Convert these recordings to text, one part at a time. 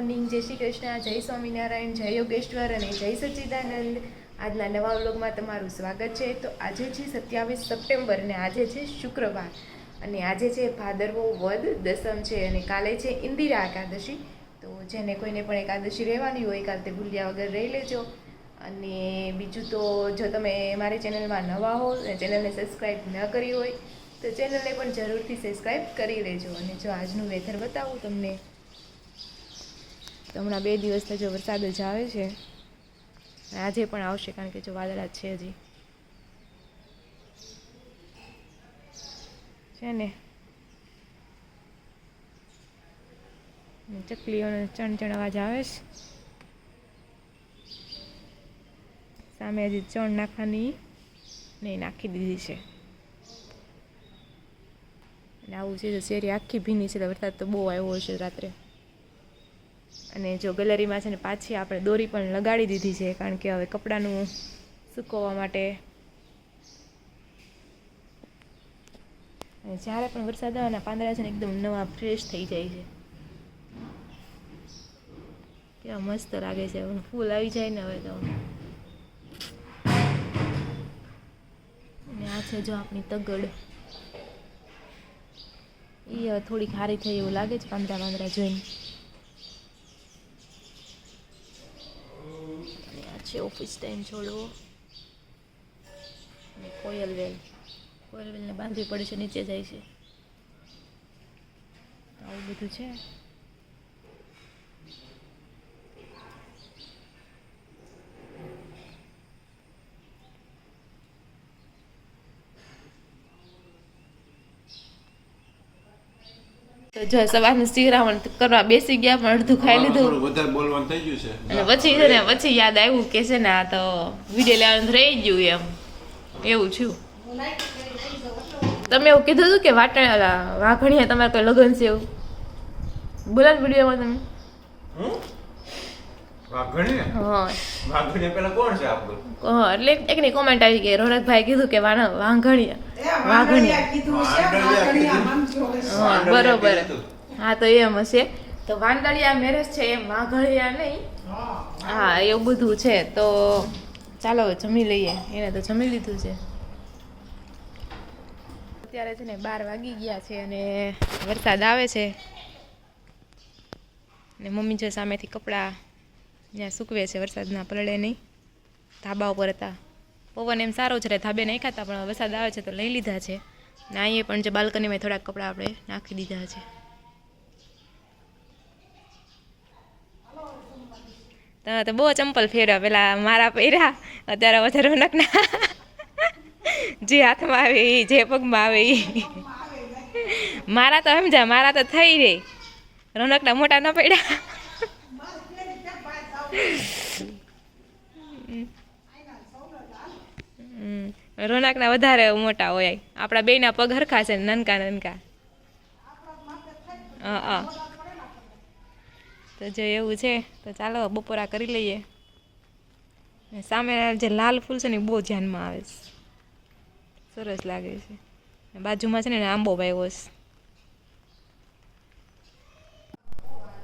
Morning, જય શ્રી કૃષ્ણ, જય સ્વામિનારાયણ, જય યોગેશ્વર અને જય સચ્ચિદાનંદ. આજના નવા વ્લોગમાં તમારું સ્વાગત છે. તો આજે છે 27 સપ્ટેમ્બર અને આજે છે શુક્રવાર અને આજે છે ભાદરવો વદ દસમ છે અને કાલે છે ઇન્દિરા એકાદશી. તો જેને કોઈને પણ એકાદશી રહેવાની હોય કાલે તે ભૂલ્યા વગર રહી લેજો. અને બીજું તો જો તમે મારી ચેનલમાં નવા હો અને ચેનલને સબસ્ક્રાઈબ ન કરી હોય તો ચેનલને પણ જરૂરથી સબસ્ક્રાઈબ કરી લેજો. અને જો આજનું વેધર બતાવું તમને, તો હમણાં 2 દિવસથી જો વરસાદ જ આવે છે, આજે પણ આવશે કારણ કે જો વાદળા છે હજી છે ને. ચકલીઓનો ચણ અવાજ આવે છે. સામે હજી ચણ નાખવાની નહીં, નાખી દીધી છે. અને આવું છે તો શેરી આખી ભીની છે, વરસાદ તો બહુ આવ્યો છે રાત્રે. અને જો ગેલેરીમાં છે ને પાછી આપણે દોરી પણ લગાડી દીધી છે કારણ કે હવે કપડાનું સૂકવવા માટે. અને જ્યારે પણ વરસાદ આવે ને પાંદડા છે ને એકદમ નવા ફ્રેશ થઈ જાય છે. કેવા મસ્ત લાગે છે. ફૂલ આવી જાય ને હવે તો. અને આ છે જો આપણી તગડ, એ હવે થોડીક સારી થઈ એવું લાગે છે પાંદડા જોઈને. અને આ છે ઓફિસ ટાઈમ છોડવો અને કોયલવેલને બાંધવી પડે છે, નીચે જાય છે. આવું બધું છે. તો જો સવારનું શિરામણ કરવા બેસી ગયા પણ અડધું ખાઈ લીધું વધારે બોલવાનું થઈ ગયું છે. અને પછી છે ને પછી યાદ આવ્યું કે છે ને આ તો વિડીયો લેવાનું રહી ગયું એમ એવું થયું. તમે એવું કીધું હતું કે વાઘણીયા તમારે કોઈ લગ્ન છે એવું બોલા ને વિડીયોમાં તમે. વાઘણીયા? હા, વાઘણીયા પેલા કોણ છે આપણું? હા, એટલે એકની કોમેન્ટ આવી કે રોનકભાઈ કીધું કે વાઘણીયા કીધું છે. હા, બરોબર. હા, તો એમ હશે. તો વાંદળિયા મેરેજ છે એમ, વાઘણીયા નહીં. હા, એવું બધું છે. તો ચાલો જમી લઈએ. એને તો જમી લીધું છે. અત્યારે છે ને 12 વાગી ગયા છે અને વરસાદ આવે છે. ને મમ્મી જો સામેથી કપડાં ત્યાં સૂકવે છે, વરસાદના પલળે નહીં. ધાબા ઉપર હતા, પવન એમ સારો છે, ધાબે નહીં ખાતા, પણ વરસાદ આવે છે તો લઈ લીધા છે. ને અહીંયા પણ જે બાલ્કનીમાં થોડાક કપડાં આપણે નાખી દીધા છે. તમે તો બહુ ચંપલ ફેરવા, પેલા મારા પહેર્યા, અત્યારે વધારે રોનકના જે હાથમાં આવે એ, જે પગમાં આવે એ. મારા તો સમજા, મારા તો થઈ રહી, રોનકના મોટા ન પડ્યા. રોનકના વધારે મોટા હોય, આપણા બેયના પગ હરખા છે, નનકા. હા, તો જો એવું છે તો ચાલો બપોરા કરી લઈએ. સામે જે લાલ ફૂલ છે ને એ બહુ ધ્યાનમાં આવે છે, સરસ લાગે છે. બાજુમાં છે ને આંબો વાવ્યો છે.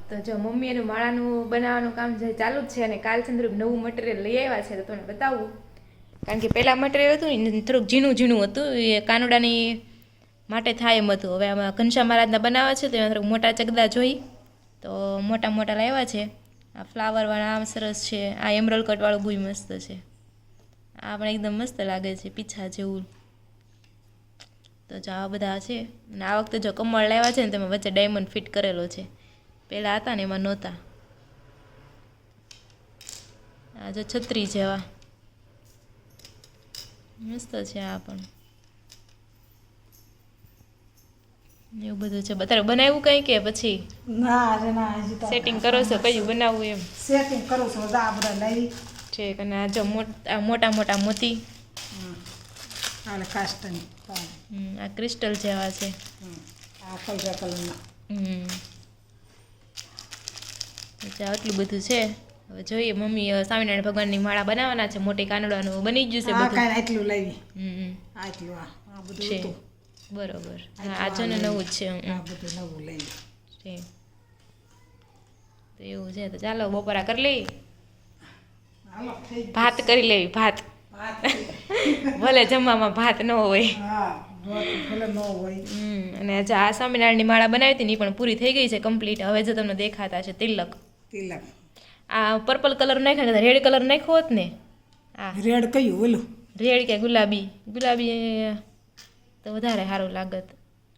તો જો મમ્મી એનું માળાનું બનાવવાનું કામ ચાલુ જ છે અને કાલ ચંદ્રુપ નવું મટીરિયલ લઈ આવ્યા છે તો તમને બતાવું. કારણ કે પહેલાં મટીરિયલ હતું ને થોડુંક ઝીણું હતું, એ કાનુડાની માટે થાય એમ હતું. હવે આમાં ઘનશ્યામ મહારાજના બનાવે છે તો એમાં થોડુંક મોટા ચગદા જોઈ તો મોટા લાવ્યા છે. આ ફ્લાવરવાળા આમ સરસ છે, આ એમરલ કટવાળું બહુ મસ્ત છે. આ પણ એકદમ મસ્ત લાગે છે, પીછા જેવું. તો જો આ બધા છે. અને આ વખતે જો કમળ લાવ્યા છે ને તેમાં વચ્ચે ડાયમંડ ફિટ કરેલો છે, પહેલાં હતા ને એમાં નહોતા. આ જો છત્રી જેવા મસ્ત છે. આ પણ એવું બધું છે. બતારે બનાવ્યું કંઈ કે પછી સેટિંગ કરો છો કયું બનાવવું એમ? સેટિંગ કરું છું, આ બધા લઈ ઠીક. અને આ જો મોટા મોતી અને કાસ્ટની, આ ક્રિસ્ટલ જેવા છે. આ કલરના. આટલું બધું છે. હવે જોઈએ, મમ્મી સ્વામિનારાયણ ભગવાનની માળા બનાવવાના છે, મોટી કાનડાનું બની ગયું છે બધું. કાંઈ આટલું લાવી, આટલું આ બધું છે, બરોબર. હા, આ જો ને નવું જ છે. આ બધું નવું લઈ. તો એવું છે તો ચાલો બપોરા કરી લઈએ, હાલો થઈ ગયું. ભાત કરી લેવી, ભાત. ભાત. ભલે જમવામાં ભાત ન હોય. હા ભાત ભલે ન હોય. અને આજે આ સ્વામિનારાયણની માળા બનાવી હતી ને એ પણ પૂરી થઈ ગઈ છે કમ્પ્લીટ. હવે જો તમને દેખાતા છે તિલક. તિલક આ પર્પલ કલર નાખ્યો ને રેડ કલર નાખ્યો હોત ને, આ રેડ કયું ઓલું રેડ કે ગુલાબી, ગુલાબી તો વધારે સારું લાગત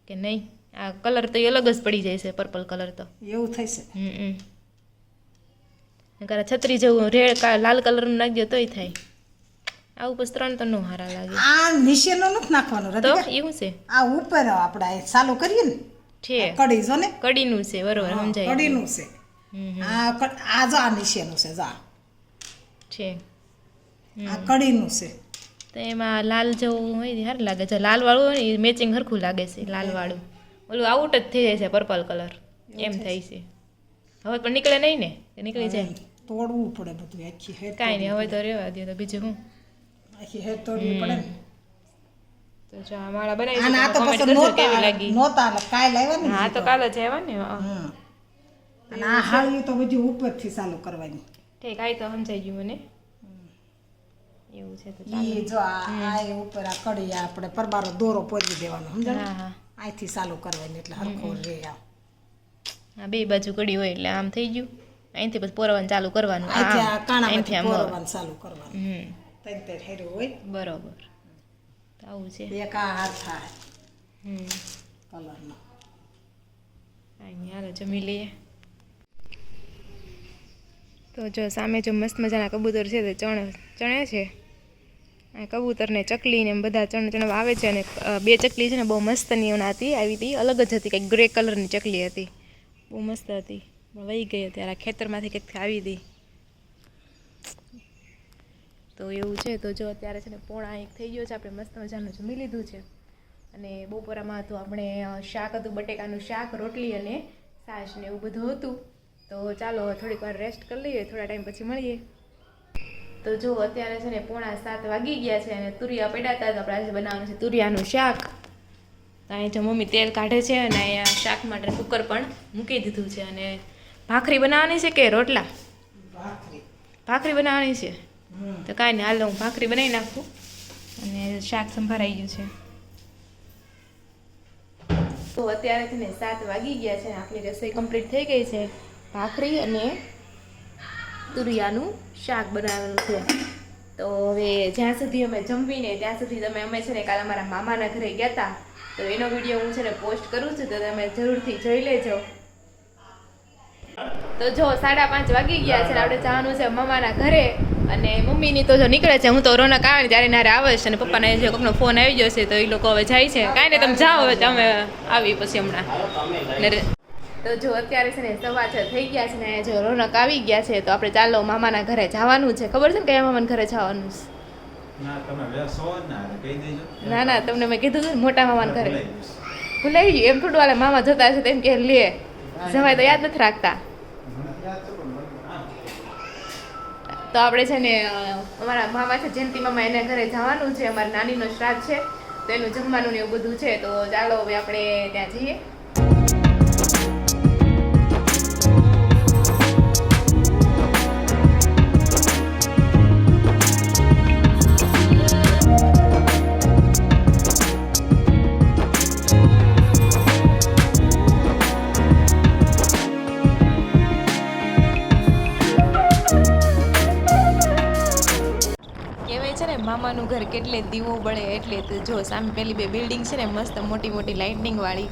કે નહીં. આ કલર તો એ અલગ જ પડી જાય છે પર્પલ કલર તો. એવું થશે. નકર છત્રી જેવું રેડ લાલ કલરનું નાખજો તોય થાય. આવું પછી 3 તો ન સારા લાગે. આ નીચેનો નથી નાખવાનો તો રાધિકા. એવું છે આ ઉપર આપણે આ ચાલુ કરીએ ને છે કડી જો ને કડીનું છે, બરોબર સમજાય. કડીનું છે. આ જો આ નીચેનું છે જા છે આ કડીનું છે. તો એમાં લાલ જેવું હોય ને સારું લાગે છે. લાલ વાળું હોય ને મેચિંગ સરખું લાગે છે લાલ વાળું. ઓલું આઉટ જ થઈ જાય છે પર્પલ કલર એમ થાય છે. હવે પણ નીકળે નહીં ને કે નીકળી જાય? તોડવું પડે બધું આખી હેર. કાંઈ નહીં, હવે તો રહેવા દે તો બીજું હું. આખી હેર તોડવી પડે ને. તો જો આ માળા બનાવી અને આ તો કોમેન્ટ પછી કરજો કેવી લાગી. નહોતા એટલે કાલ આવ્યા ને. હા તો કાલે જ આવ્યા ને. અને આ હાળી તો બધી ઉપરથી ચાલુ કરવાની. ઠીક, આ તો સમજાઈ ગયું મને. એવું છે તો ચાલો. ઈ જો આ એ ઉપર આ કડી આ આપણે પરબારો દોરો પોરવી દેવાનો સમજાય. હા હા અહીંથી ચાલુ કરવાની એટલે હરખો રે આમ. હા, બે બાજુ કડી હોય એટલે આમ થઈ ગયું. અહીંથી પછી પોરવાનું ચાલુ કરવાનું. અહીંથી આ અહીંથી કાણામાંથી આમ. પોરવાનું ચાલુ કરવાનું. તૈન હેરું હોય. બરોબર. તો આવું છે. એક આ હાથ થાય હમ કલરનો. અહીં હાલો જમી લઈએ. તો જો સામે જો મસ્ત મજાના કબૂતર છે તે ચણે છે. આ કબૂતરને ચકલી ને એમ બધા ચણ આવે છે. અને બે ચકલી છે ને બહુ મસ્તની હતી, આવી હતી, અલગ જ હતી, કંઈક ગ્રે કલરની ચકલી હતી, બહુ મસ્ત હતી. વહી ગઈ અત્યારે આ ખેતરમાંથી કંઈક આવી હતી. તો એવું છે. તો જો અત્યારે છે ને 1:30 થઈ ગયો છે. આપણે મસ્ત મજાનું જમી લીધું છે. અને બપોરામાં હતું આપણે શાક હતું, બટેકાનું શાક, રોટલી અને છાશ ને એવું બધું હતું. તો ચાલો થોડીક વાર રેસ્ટ કરી લઈએ, થોડા ટાઈમ પછી મળીએ. તો જો અત્યારે છે ને 6:45 વાગી ગયા છે અને તુરિયા પડ્યા હતા. તો આપણે આજે બનાવવાનું છે તુરિયાનું શાક. અહીંયા જો મમ્મી તેલ કાઢે છે અને અહીંયા શાક માટે કુકર પણ મૂકી દીધું છે. અને ભાખરી બનાવવાની છે કે રોટલા? ભાખરી બનાવવાની છે. તો કાંઈ નહીં, હાલ હું ભાખરી બનાવી નાખું. અને શાક સંભારાઈ ગયું છે. તો અત્યારે છે ને 7 વાગી ગયા છે. આપણી રસોઈ કમ્પ્લીટ થઈ ગઈ છે. ભાખરી અને તુરિયાનું શાક બનાવેલું છે. તો હવે જ્યાં સુધી અમે જમવીને ત્યાં સુધી અમે છે ને કાલે અમારા મામાના ઘરે ગયા હતા. તો એનો વિડીયો હું છે ને પોસ્ટ કરું છું, તો તમે જરૂરથી જોઈ લેજો. તો જો 5:30 વાગી ગયા છે. આપણે જવાનું છે મામાના ઘરે. અને મમ્મીની તો જો નીકળે છે. હું તો રોનક આવે ને ત્યારે નારે આવે છે. અને પપ્પાને જો કોકનો ફોન આવી ગયો છે તો એ લોકો હવે જાય છે. કાંઈ નહીં, તમે જાઓ, હવે તમે આવી પછી હમણાં. તો જો અત્યારે છે ને 6:15 થઈ ગયા છે ને જો રોનક આવી ગયા છે. તો આપણે ચાલો મામાના ઘરે જવાનું છે. ખબર છે ને કયા મામાના ઘરે જવાનું છે? ના તમે વ્યસ્ત હો ને કહી દેજો. ના ના, તમને મેં કીધું હતું ને મોટા મામાના ઘરે. ભૂલાઈ ગયું એમ થોડું. વાલે મામા જોતા હશે તેમ કે લે જવાય તો યાદ નથી રાખતા. તો આપણે છે ને અમારા મામા છે જયંતિ મામા, એના ઘરે જવાનું છે. અમારા નાનીનો શ્રાદ્ધ છે તો એનું જમવાનું ને એવું બધું છે. તો ચાલો હવે આપણે ત્યાં જઈએ. મામાનું ઘર કેટલે દીવો બળે એટલે. તો જો સામે પેલી બે બિલ્ડિંગ છે ને મસ્ત મોટી મોટી લાઇટિંગ વાળી,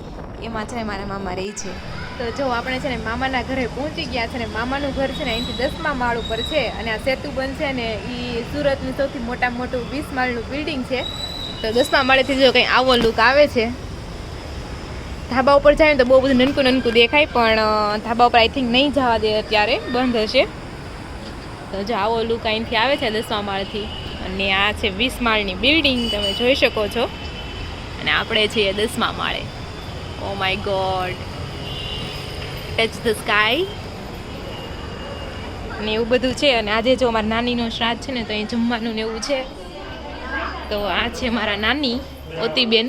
એમાં છે ને મારા મામા રહી છે. તો જો આપણે છે ને મામાના ઘરે પહોંચી ગયા છે. ને મામાનું ઘર છે ને અહીંથી 10મા માળ ઉપર છે. અને આ સેતુબંધ છે ને એ સુરતનું સૌથી મોટામાં મોટું 20 માળનું બિલ્ડિંગ છે. તો 10મા માળેથી જો કંઈ આવો લુક આવે છે. ધાબા ઉપર જાય ને તો બહુ બધું નનકું નનકું દેખાય, પણ ધાબા ઉપર આઈ થિંક નહીં જવા દે અત્યારે, બંધ હશે. તો જો આવો લુક અહીંથી આવે છે 10મા માળથી. અને આ છે 20 માળની બિલ્ડિંગ, તમે જોઈ શકો છો. અને આપણે છીએ 10મા માળે. Oh my God, touch the sky ને એવું બધું છે. અને આજે જો મારા નાનીનો શ્રાદ્ધ છે ને તો અહીં જમવાનું ને એવું છે. તો આ છે મારા નાની ઓતીબેન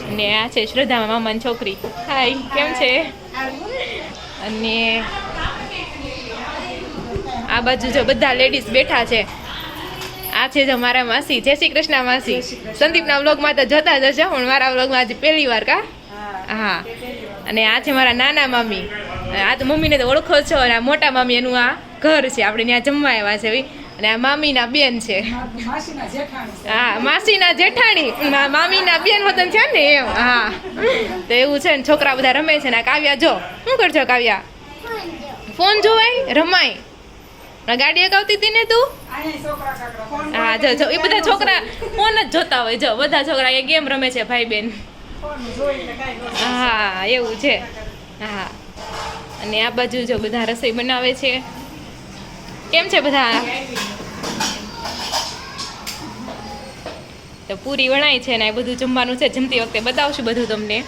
અને આ છે શ્રદ્ધા મામાની છોકરી. હાય, કેમ છે? અને આ બાજુ જો બધા લેડીઝ બેઠા છે. આ છે જો મારા માસી. જય શ્રી કૃષ્ણ માસી. સંદીપના વ્લોગમાં તો જોતા જ હશો, પણ મારા વ્લોગમાં આજે પહેલી વાર કા. હા, અને આ છે મારા નાના મામી. આ તો મમ્મીને તો ઓળખો છો, અને આ મોટા મામી એનું આ ઘર છે, આપણે ત્યાં જમવા આવ્યા છે. અને આ મામીના બેન છે. હા, માસીના જેઠાણી, મામીના બેન વતન છે ને એમ. હા, તો એવું છે ને, છોકરા બધા રમે છે ને. કાવ્યા જો શું કરજો કાવ્યા? ફોન જોવાય રમાય. ગાડી અગાવતી હતી ને તું? હા, જો જો એ બધા છોકરા ફોન જ જોતા હોય. જો બધા છોકરા એ ગેમ રમે છે ભાઈ બેન. હા, એવું છે. હા, અને આ બાજુ જો બધા રસોઈ બનાવે છે. કેમ છે બધા? તો પૂરી વણાય છે ને એ બધું જમવાનું છે. જમતી વખતે બતાવશું બધું તમને.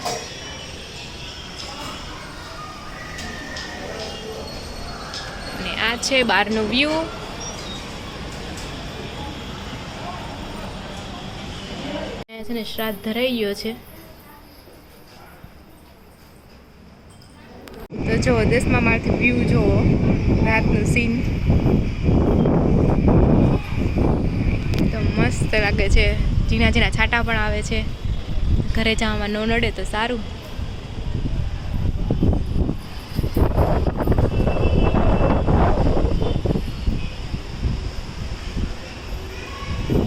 અને આ છે બહારનો વ્યૂ. છે ને શ્રાદ્ધ ધરાઈ ગયો છે. તો જો 10મા માળથી વ્યૂ જોવો, રાતનું સીન તો મસ્ત લાગે છે. ઝીણા ઝીણા છાંટા પણ આવે છે. ઘરે જવામાં ન નડે તો સારું.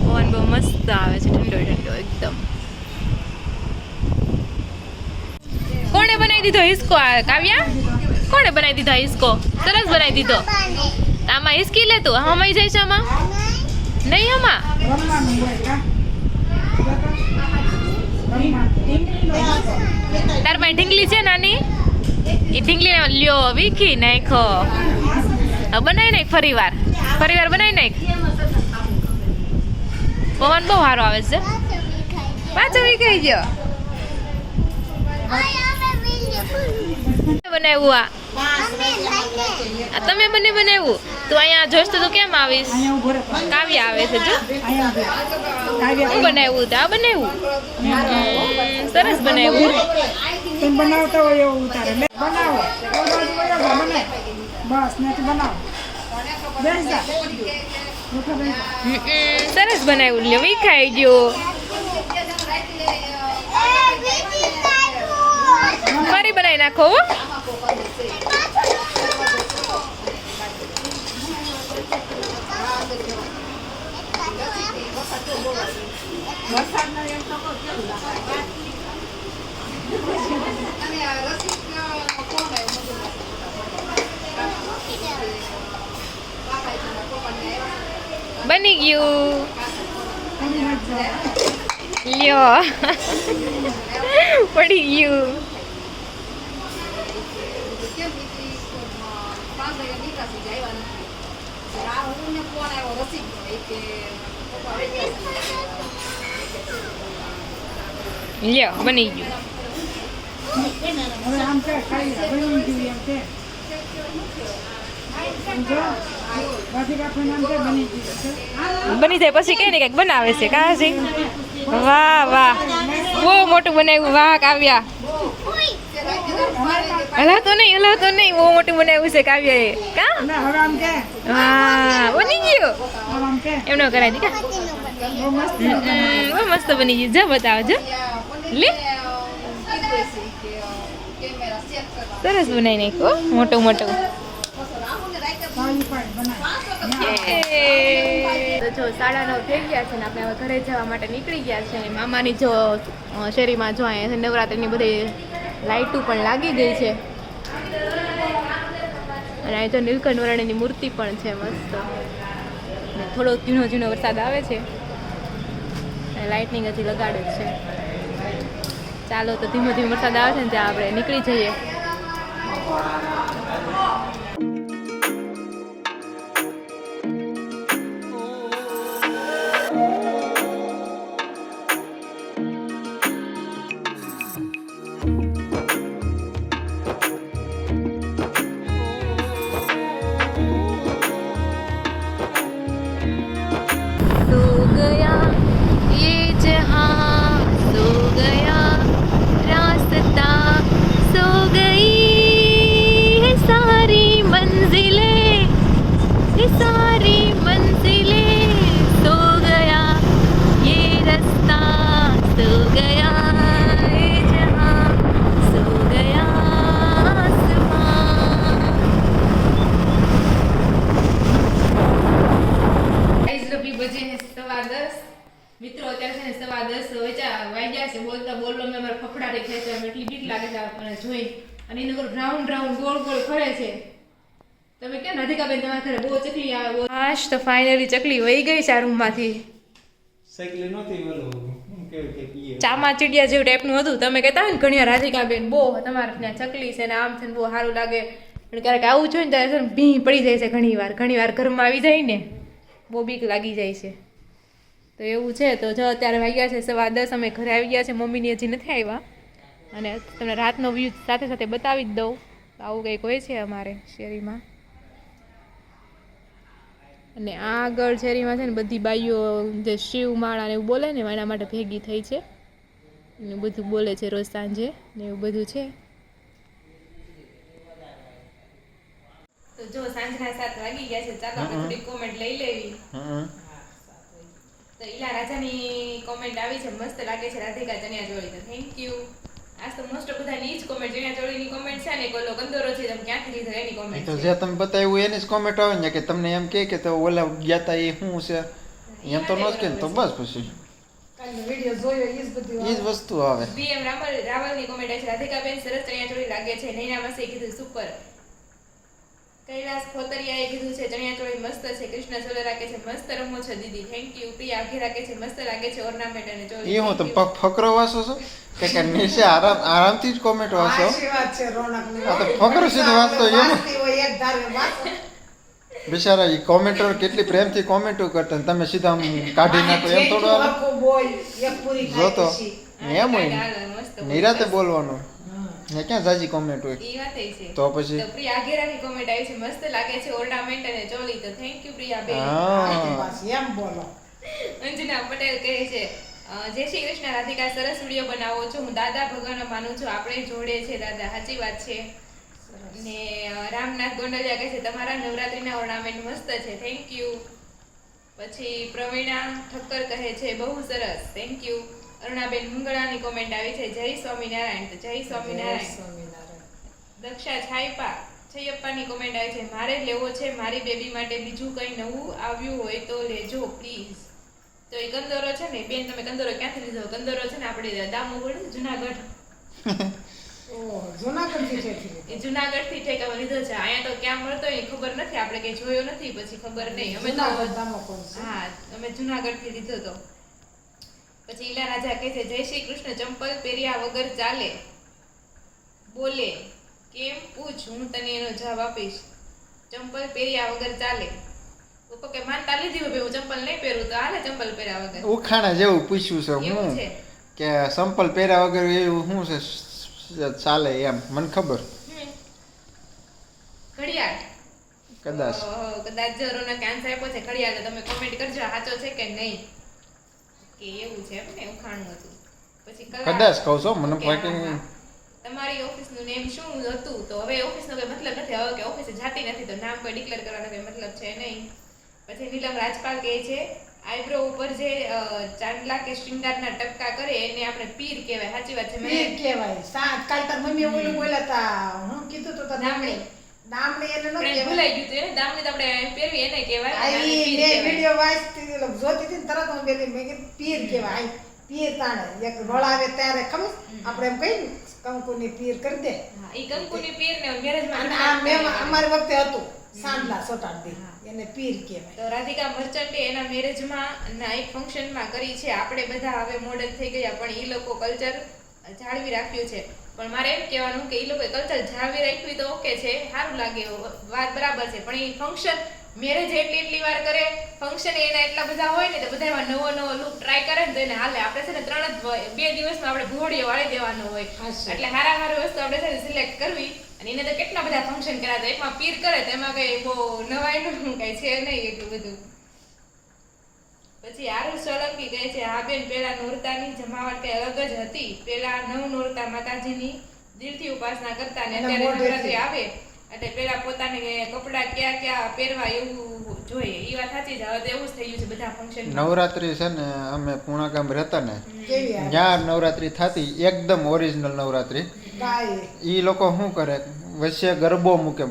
પવન બહુ મસ્ત આવે છે, ઠંડો ઠંડો એકદમ. કોણે બનાવી દીધો હિસકો? આ કાવ્યા કોણે બનાવી દીધો હિસકો? સરસ બનાવી દીધો. આમાં હિસકી લે તું. હમાઈ જાય છે આમાં? નહીં આમાં. તાર પાસે ઢીંગલી છે નાની? એ ઢીંગલી લ્યો વીખી નાખો. બનાવી નાખ ફરી વાર બનાવી નાખ. પવન બહુ સારો આવે છે. પાછો વીખાઈ ગયો. બનાવ્યું આ તમે બંને બનાવ્યું? તું અહીંયા જોઈશ તો તું કેમ આવીશ? કાવ્યા આવે છે જો. હું બનાવ્યું તો આ બનાવ્યું. સરસ બનાવ્યું. બનાવતા હોય એવું ઉતારે બનાવો. બસ નથી બનાવો. સરસ બનાવ્યું. લે વિખાઈ ગયો. ફરી બનાવી નાખો. બની ગયું. લ્યો પડી ગયું. લ્યો બની ગયું. હવે આમ કે ખાઈ બની ગયું એમ કે બની જાય પછી કઈ ને કઈક બનાવે છે. કાજી વાહ વાહ, બહુ મોટું બનાવ્યું. વાહ કાવ્યા. હલાતો નહીં, બહુ મોટું બનાવ્યું છે કાવ્યાએ. કા વાહ, બની ગયું. એમનો કરાવી દી કા. બહુ મસ્ત બની ગયું. જો બતાવજો. લે સરસ બનાવી નાખ્યું. મોટું બનાય તો જો 9:30 થઈ ગયા છે ને આપણે હવે ઘરે જવા માટે નીકળી ગયા છે. મામાની જો શેરીમાં જો અહીંયા નવરાત્રિની બધી લાઇટો પણ લાગી ગઈ છે. અને અહીં જો નીલકંઠ વરાણીની મૂર્તિ પણ છે મસ્ત. થોડો ઝીણો ઝીણો વરસાદ આવે છે. લાઇટનિંગ હજી લગાડે જ છે. ચાલો તો ધીમો ધીમો વરસાદ આવે છે ને ત્યાં આપણે નીકળી જઈએ. વાગ્યા છે બોલતા બોલવા મેં મારા ફફડા દેખાય છે એટલી બીક લાગે છે આપણને જોઈ અને એનો રાઉન્ડ રાઉન્ડ ગોળ ગોળ ફરે છે તમે કેમ રાધિકાબેન તમારા ઘરે બહુ ચકલી આવે હાશ તો ફાઇનલી ચકલી વહી ગઈ છે આ રૂમમાંથી સાયકલ નહોતી ઓલું શું કેવું કે પીએ ચામા ચીડિયા જેવું ટાઈપનું હતું તમે કહેતા હોય ને ઘણી વાર રાધિકાબેન બહુ તમારે ત્યાં ચકલી છે ને આમ છે ને બહુ સારું લાગે અને ક્યારેક આવું જોઈએ ને ત્યારે છે ને ભી પડી જાય છે ઘણી વાર ઘરમાં આવી જાય ને બહુ બીક લાગી જાય છે તો એવું છે તો જો અત્યારે વાગ્યા છે 10:15 અમે ઘરે આવી ગયા છે મમ્મીની હજી નથી આવ્યા અને તમને રાતનો વ્યૂ સાથે સાથે બતાવી જ દઉં આવું કંઈક હોય છે અમારે શેરીમાં અને આ આગળ શેરીમાં છે ને બધી બાઈઓ જે શિવ માળા ને એવું બોલે ને એના માટે ભેગી થઈ છે ને બધું બોલે છે રોજ સાંજે ને એવું બધું છે તો જો સાંજના 7 વાગી ગયા છે ચાલો આપણે થોડી કોમેન્ટ લઈ લેવી તો ઈલા રાજાની કોમેન્ટ આવી છે મસ્ત લાગે છે રાધિકા ચણિયા ચોળી તો થેન્ક યુ આજ તો મોસ્ટ બધાની જ કોમેન્ટ ચણિયા ચોળીની કોમેન્ટ છે ને કોલો કંદોરો છે તમે ક્યાંથી લીધો એની કોમેન્ટ તો જે તમે બતાવ્યું એની જ કોમેન્ટ આવે ને કે તમને એમ કે તો ઓલા ગયા તા એ શું છે એમ તો ન જ કે ને તો બસ પછી કાલનો વિડિયો જોયો ઈ જ બધું એ જ વસ્તુ આવે બીએમ રાવલની કોમેન્ટ આવી છે રાધિકાબેન સરસ ચણિયા ચોળી લાગે છે નૈના માસે કીધું સુપર કૈલાસ ખોતરિયાએ કીધું છે ચણિયા ચોળી મસ્ત છે કૃષ્ણ સોલે રાખે છે મસ્ત રમો છો દીદી થેન્ક યુ પ્રિયા આઘે રાખે છે મસ્ત લાગે છે ઓર્નામેન્ટ અને ચોળી એ હું તમે ફકરો વાંચો છો કે નીચે આરામથી જ કોમેન્ટ વાંચો આશીર્વાદ છે રોનકને આ તો ફકરો સીધો વાંચતો એમ વાંચતી હોય એક ધારે વાંચો બિચારા એ કોમેન્ટર કેટલી પ્રેમથી કોમેન્ટો કરતા ને તમે સીધા આમ કાઢી નાખો એમ થોડું આવે આખો બોલ એક પૂરી જો તો પછી એમ હોય ને મસ્ત નિરાતે બોલવાનું ને ક્યાં જાજી કોમેન્ટ હોય ઈ વાત છે તો પછી તો પ્રિયા આઘેરાની કોમેન્ટ આવી છે મસ્ત લાગે છે ઓર્નામેન્ટ અને ચોળી તો થેન્ક યુ પ્રિયા બેન હા પાછી એમ બોલો અંજના પટેલ કહે છે જય શ્રી કૃષ્ણ રાધિકા સરસ વિડીયો બનાવો છો હું દાદા ભગવાન માનું છું આપણે જોડે છે દાદા સાચી વાત છે ને રામનાથ ગોંડલિયા કહે છે તમારા નવરાત્રીના ઓર્નામેન્ટ મસ્ત છે થેન્ક યુ પછી પ્રવીણા ઠક્કર કહે છે બહુ સરસ થેન્ક યુ અરુણાબેન મંગળાની કોમેન્ટ આવી છે જય સ્વામિનારાયણ તો જય સ્વામિનારાયણ દક્ષા છાયપ્પાની કોમેન્ટ આવી છે મારે લેવો છે મારી બેબી માટે બીજું કંઈ નવું આવ્યું હોય તો લેજો પ્લીઝ તો એ કંદોરો છે ને બેન તમે કંદોરો ક્યાંથી લીધો કંદોરો છે ને આપણે દામોગઢ જુનાગઢ ઓહ જૂનાગઢથી ઠેઠી એ જુનાગઢથી ઠેકાવા લીધો છે અહીંયા તો ક્યાં મળતો હોય એ ખબર નથી આપણે કઈ જોયો નથી પછી ખબર નહીં અમે તો જૂનાગઢ દામો કોણ છે હા અમે જુનાગઢથી લીધો તો પછી ઈલા રાજા કહે છે જય શ્રી કૃષ્ણ ચંપલ પહેર્યા વગર ચાલે બોલે કેમ પૂછ હું તને એનો જવાબ આપીશ ચંપલ પહેર્યા વગર ચાલે તો કે માનતા લીધી હોય હું ચંપલ નહીં પહેરું તો હાલે ચંપલ પહેર્યા વગર ઉખાણા જેવું પૂછ્યું છે એવું હું છે કે સંપલ પહેર્યા વગર એવું શું છે ચાલે એમ મને ખબર ઘડિયાળ કદાચ કદાચ જો રોનક આન્સર આપ્યો છે ઘડિયાળ તો તમે કોમેન્ટ કરજો સાચો છે કે નહીં કે એવું છે એમ ને ઉખાણું હતું પછી કદાચ કહું છો મને કે બાકી હા, હા. તમારી ઓફિસનું નેમ શું હતું તો હવે ઓફિસનો કોઈ મતલબ નથી હવે કે ઓફિસે જાતી નથી તો નામ કોઈ ડિક્લેર કરવાનો કોઈ મતલબ છે નહીં પછી નીલમ રાજપાલ કહે છે આઈબ્રો ઉપર જે ચાંદલા કે શૃંગારના ટપકા કરે એને આપણે પીર કહેવાય સાચી વાત છે પીર કહેવાય સાત કાલ તાર મમ્મી ઓલું બોલ્યા તા હું કીધું તો તાર દામણી. દામણી એને ન પણ કહેવાય ભૂલાઈ ગયું હતું એને દામણી તો આપણે પહેરવી એને કહેવાય અને આને આઈ પીર મે કહેવાય. વિડિયો વાંચતી હતી, એટલે જોતી હતી ને તરત હું બેલી મેં કીધું પીર કહેવાય આઈ પીર તાણે એક વળાવે ત્યારે ખબર આપણે એમ કહી કંકુની પીર કરી દે હા, ઈ કંકુની પીર ને મેરેજમાં અને આ મેં અમારી વખતે હતું સાંડલા સોટાડી એને પીર કહેવાય તો રાધિકા મર્ચન્ટે એના મેરેજમાં ના એક ફંક્શનમાં કરી છે આપણે બધા હવે મોડર્ન થઈ ગયા પણ ઈ લોકો કલ્ચર જાળવી રાખ્યું છે પણ મારે એમ કહેવાનું કે ઈ લોકોએ કલ્ચર જાળવી રાખ્યું તો ઓકે છે સારું લાગે વાત બરાબર છે પણ ઈ ફંક્શન મેરેજ એટલી વાર કરે ફંક્શન એના એટલા બધા હોય ને તો બધા એમાં નવો લુક ટ્રાય કરે ને તો એને હાલે આપણે છે ને 2 દિવસમાં આપણે ઘોડીઓ વાળી દેવાનો હોય હાચી. એટલે હારી વસ્તુ આપણે છે ને સિલેક્ટ કરવી અને એને તો કેટલા બધા ફંક્શન કર્યા તો એકમાં પીર કરે તો એમાં કઈ બહુ નવાઈનું કઈ છે નહીં એટલું બધું પછી આરુ સોલંકી કહે છે હા બેન પેલા નોરતાની જમાવટ કઈ અલગ જ હતી પેલા નોરતા માતાજીની દિલથી ઉપાસના કરતા ને અને અત્યારે મોઢેથી. નવરાત્રી આવે એટલે પેલા પોતાને કપડા ક્યાં પહેરવા એવું જોઈએ ઈ વાત સાચી છે હવે તો એવું જ થઈ ગયું છે બધા ફંક્શન નવરાત્રી છે ને અમે પૂણા ગામ રહેતા ને કેવી આ ત્યાં નવરાત્રી થતી એકદમ ઓરિજિનલ નવરાત્રી ગાય એ લોકો શું કરે વચ્ચે ગરબો મૂકે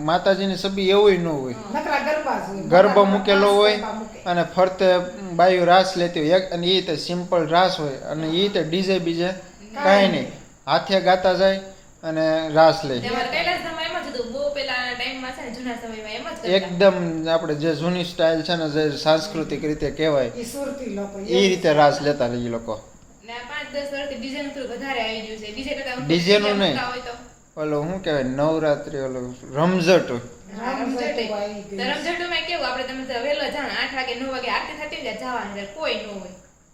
માતાજીની છબી એવું ન હોય નકરા ગરબા જ હોય. ગરબો મોટા મૂકેલો પાંચ હોય ગરબા મૂકે. અને ફરતે બાયું રાસ લેતી હોય એક અને એ રીતે સિમ્પલ રાસ હોય અને એ રીતે ડીજે બીજે કાંઈ નહીં હાથે ગાતા જાય અને રાસ લે તમારે કૈલાસ ધામમાં એમ જ હતું બહુ પેલા ટાઈમમાં છે ને જૂના સમયમાં એમ જ કરતા. એકદમ આપણે જે જૂની સ્ટાઇલ છે ને જે સાંસ્કૃતિક રીતે કહેવાય ઈ સુરતી લોકો એ રીતે રાસ લેતા એ લોકો ને આ 5-10 વર્ષથી ડીજે નું થોડું વધારે આવી ગયું છે ડીજે કરતા DJ નું નહીં. હોય તો ઓલો શું કહેવાય નવરાત્રી ઓલો રમઝટ હોય રમઝટ આવી ગઈ. રમઝટમાં કેવું આપણે તમે તો વહેલો જાણ 8 વાગે 9 વાગે આરતી થતી ને જવાનું એટલે કોઈ ન હોય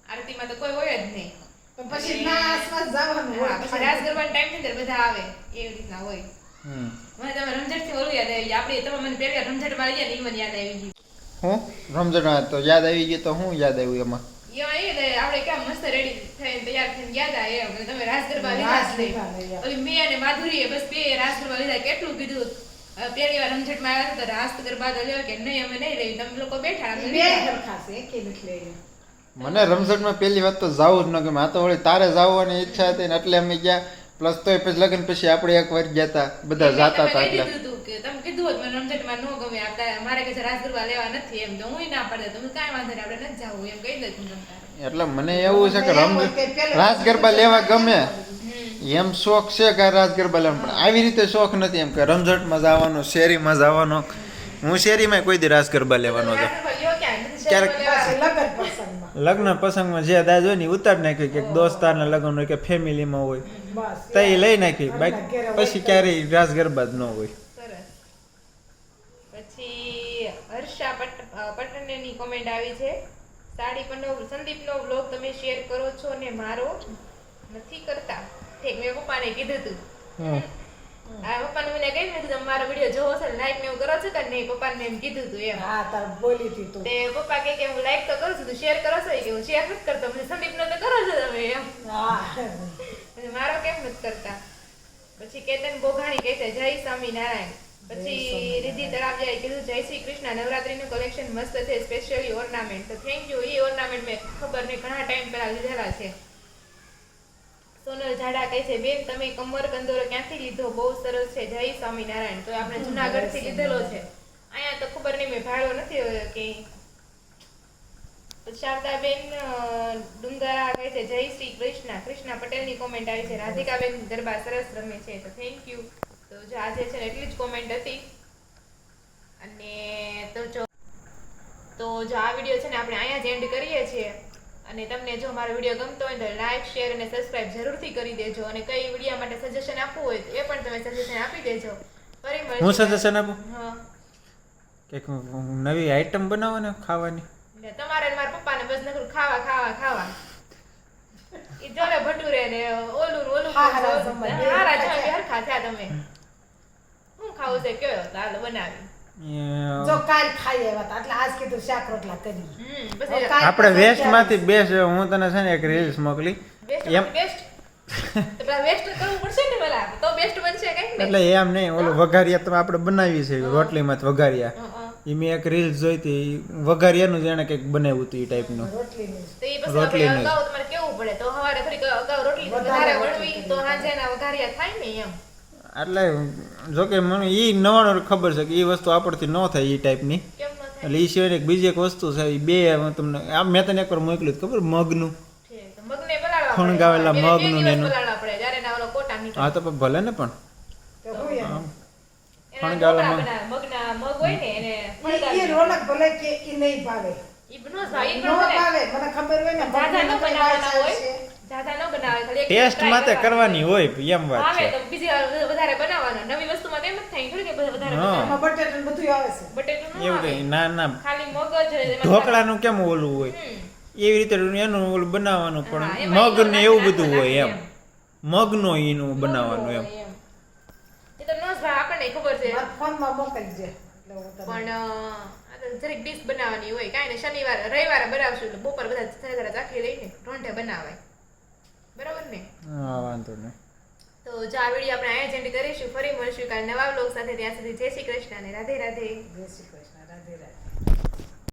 આરતીમાં તો કોઈ હોય જ નહીં તો પછી ના આસપાસ જવાનું હોય. હા, પછી રાસ ગરબાનો ટાઈમ છે ને બધા આવે એવી રીતના હોય હમ. મને તમે રમઝટ થી ઓલું યાદ આવી ગયું. આપણે તમે મને પહેલી વાર રમઝટ માં લઈ ગયા ને ઈ મને યાદ આવી ગયું હું રમઝટ તો યાદ આવી ગયું તો હું યાદ આવ્યું એમાં એમાં એ ને આપણે કેમ મસ્ત રેડી થઈને તૈયાર થઈને યાદ આવે એમ અને તમે રાસ ગરબા લીધા રાસ જ નહીં. લીધા નહીં, એમ. ઓલી મેં અને માધુરીએ બસ બે રાસ ગરબા લીધા કેટલું કીધું પહેલી વાર રમઝટમાં આવ્યા હતા તો રાસ ગરબા તો લ્યો કે નહીં અમે નહીં લઈ તમે લોકો બેઠા અમે બે લીધા. સરખા છે એકે નથી લેવી. મને રમઝટમાં પહેલી વાત તો જાવું જ ન ગમે આ તો વળી તારે જવાની ઈચ્છા હતી ને એટલે અમે ગયા પ્લસ તોય પછી લગ્ન પછી આપણે એક વાર ગયા હતા બધા મેં જાતા તમે હતા કહી એટલે દીધું હતું કે તમે કીધું હોત મને રમઝટમાં ન ગમે આપણે મારે કે રાસ ગરબા લેવા નથી એમ તો હું ના પડે તમે કાંઈ વાંધો નહીં આપણે નથી જાવું એમ કહી દઉં તમે તારે. એટલે મને એવું છે કે રાસ ગરબા લેવા ગમે એમ શોખ છે કે રાસ ગરબા લેવાનો પણ આવી રીતે શોખ નથી એમ કે રમઝટમાં જવાનો શેરીમાં જવાનો હું શેરીમાં કોઈ દી રાસ ગરબા લેવાનો હતો રાસ ગરબા લ્યો ક્યાં? નથી ક્યારેક- શેરીમાં લેવા. પછી લગન પ્રસંગમાં લગ્ન પ્રસંગમાં જે દાજ હોય ને ઈ ઉતાર નાખ્યું કે દોસ્તારના લગ્ન હોય કે ફેમિલીમાં હોય બસ તો એ લઈ નાખી બાકી પછી ક્યારેય રાસ ગરબા જ ન હોય સરસ. પછી હર્ષા પટણની કોમેન્ટ આવી છે સાડી પરનો સંદીપનો વ્લોગ તમે શેર કરો છો ને મારો નથી કરતા. ઠીક મેં પપ્પાને કીધું હતું. આ પપ્પાને મને કહી મેં કીધું મારો વિડીયો જોવો છે લાઈક ને એવું કરો છો કે નહીં પપ્પાને એમ કીધું હતું એમ. હા તાર બોલી હતી તું તે પપ્પા કહે કે હું લાઈક તો કરું છું તું શેર કરો છો કે હું શેર નથી કરતો મને સંદીપનો તો કરો છો તમે એમ. હા અને મારો કેમ નથી કરતા. પછી કેતન બોઘાણી કહે છે જય સ્વામિનારાયણ. પછી રિદ્ધિ તળાવજાએ કીધું જય શ્રી કૃષ્ણ નવરાત્રીનું કલેક્શન મસ્ત છે સ્પેશિયલી ઓર્નામેન્ટ તો થેન્ક યુ એ ઓર્નામેન્ટ મેં ખબર નહીં ઘણા ટાઈમ પહેલા લીધેલા છે. સોનલ જાડા કહે છે બેન તમે કમર કંદોરો ક્યાંથી લીધો બહુ સરસ છે જય સ્વામિનારાયણ તો આપણે જુનાગઢ થી લીધેલો છે અહીંયા તો ખબર નહીં મેં ભાડ્યો નથી કે શારદાબેન ડુંગરા કહે છે જય શ્રી કૃષ્ણ. કૃષ્ણા પટેલની કોમેન્ટ આવી છે રાધિકાબેન ગરબા સરસ રમે છે તો થેન્ક યુ. તો જો આજે છે ને એટલી જ કોમેન્ટ હતી અને તો જો આ વિડીયો છે ને આપણે અહીંયા જ એન્ડ કરીએ છીએ અને તમને જો મારો વિડીયો ગમતો હોય તો લાઈક શેર અને સબસ્ક્રાઇબ જરૂરથી કરી દેજો અને કઈ વિડીયો માટે સજેશન આપવું હોય તો એ પણ તમે સજેશન આપી દેજો. ફરી મળીશું. હું સજેશન આપું હા કે નવી આઈટમ બનાવો ને ખાવાની ને તમારે ને મારા પપ્પાને બસ નકરું ખાવા ખાવા ખાવા ઈ જોડે ભટુરે ને ઓલું ને ઓલું હારા જમવા. હારા જમવા હરખા થયા તમે શું ખાવું છે કયો તો હાલો બનાવી જો કાલ ખાઈ આવ્યા હતા એટલે આજ કીધું શાક રોટલા કરી પછી આપણે વેસ્ટ માંથી બેસ્ટ હું તને છે ને એક રીલ્સ મોકલી એમ બેસ્ટ તો પેલા વેસ્ટ કરવું પડશે ને પેલા તો બેસ્ટ બનશે કઈ ને એટલે એમ નહીં ઓલું વઘારિયા તમે આપણે બનાવી છે રોટલીમાં વઘારિયા એ મેં એક રીલ્સ જોઈ હતી વઘારિયાનું જેણે કંઈક બનાવ્યું હતું એ ટાઈપનું રોટલીની તો ઈ પછી રોટલી આપણે નહીં. અગાઉ તમારે કેવું પડે તો સવારે થોડીક અગાઉ રોટલી વધારે વળવી તો સાંજે એના વઘારિયા થાય ને એમ એટલે જોકે મને એ નવાણું ખબર છે કે એ વસ્તુ આપણથી ન થાય એ ટાઈપની કેમ ન થાય એટલે એ સિવાય એક બીજી એક વસ્તુ છે એ બે હું તમને આ મેં તને એકવાર મોકલ્યું હતું ખબર મગનું ઠીક તો મગને પલાળવા ફણગાવેલા પડે. બે મગનું દિવસ ને એનું. પલાળવા પડે જ્યારે એના ઓલો કોટા નીકળે હા તો પણ ભલે ને પણ તો હું એમ. એના ફણગાવેલા ઢોકળા બનાવે. મગના મગ હોય ને એને ઈ ફણગાવી રોનક ભલે કે ઈ નહીં ભાવે ઈ નો ભાઈ નો ભાવે મને ખબર હોય ને જાજા નો મગની બનાવવાના કઈ હોય છે. જાજા નો બનાવે ખાલી એક ટેસ્ટ try માટે કરવાનો. કરવાની હોય એમ વાત ભાવે છે તો બીજી વાર વધારે બનાવવાનો નવી વસ્તુમાં તેમ જ થાય થોડી કે વધારે હા. બનાવવાનું. એમાં બટેટા ને બધું આવે છે બટેટું ન એવું આવે. કઈ ના ના ખાલી મગ જ એમાં ઢોકળાનું કેમ ઓલું હોય હમ. એવી રીતે એનું ઓલું બનાવવાનું હા, પણ એમાં મગ ને ઈનો એવું બધું નાખી હોય એમ. એમ મગનો એનું બનાવવાનું એમ એ તો નો જ ભાવે આપણને ખબર છે મારા ફોનમાં મોકલજે એટલે હું તને પણ આ તો જરીક ડીશ બનાવવાની હોય કાંઈ ને શનિવાર રવિવારે બનાવશું એટલે બપોર બધા ઘરે ચાખી લઈને રોંઢે બનાવાય બરાબર ને હા વાંધો નહીં તો જો આ વિડીયો આપણે અહીંયા જ એન્ડ કરીશું ફરી મળીશું કાલે નવા વ્લોગ સાથે ત્યાં સુધી જય શ્રી કૃષ્ણ અને રાધે રાધે જય શ્રી કૃષ્ણ રાધે રાધે